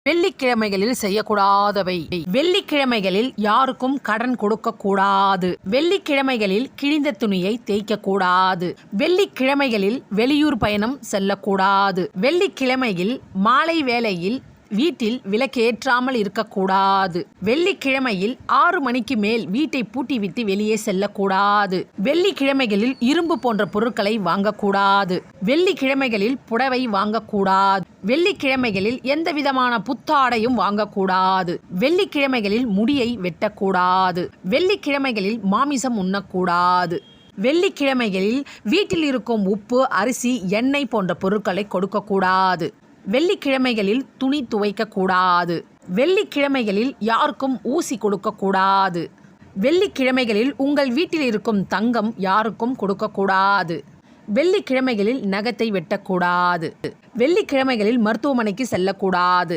வெள்ளிக்கிழமைகளில் செய்யக்கூடாதவை. வெள்ளிக்கிழமைகளில் யாருக்கும் கடன் கொடுக்க கூடாது. வெள்ளிக்கிழமைகளில் கிழிந்த துணியை தேய்க்க கூடாது. வெள்ளிக்கிழமைகளில் வெளியூர் பயணம் செல்லக்கூடாது. வெள்ளிக்கிழமையில் மாலை வேளையில் வீட்டில் விளக்கேற்றாமல் இருக்கக்கூடாது. வெள்ளிக்கிழமையில் 6 மணிக்கு மேல் வீட்டை பூட்டிவிட்டு வெளியே செல்லக்கூடாது. வெள்ளிக்கிழமைகளில் இரும்பு போன்ற பொருட்களை வாங்கக்கூடாது. வெள்ளிக்கிழமைகளில் புடவை வாங்கக்கூடாது. வெள்ளிக்கிழமைகளில் எந்த விதமான புத்தாடையும் வாங்கக்கூடாது. வெள்ளிக்கிழமைகளில் முடியை வெட்டக்கூடாது. வெள்ளிக்கிழமைகளில் மாமிசம் உண்ணக்கூடாது. வெள்ளிக்கிழமைகளில் வீட்டில் இருக்கும் உப்பு, அரிசி, எண்ணெய் போன்ற பொருட்களை கொடுக்கக்கூடாது. வெள்ளிக்கிழமைகளில் துணி துவைக்கக்கூடாது. வெள்ளிக்கிழமைகளில் யாருக்கும் ஊசி கொடுக்கக்கூடாது. வெள்ளிக்கிழமைகளில் உங்கள் வீட்டில் இருக்கும் தங்கம் யாருக்கும் கொடுக்கக்கூடாது. வெள்ளிக்கிழமைகளில் நகத்தை வெட்டக்கூடாது. வெள்ளிக்கிழமைகளில் மருத்துவமனைக்கு செல்லக்கூடாது.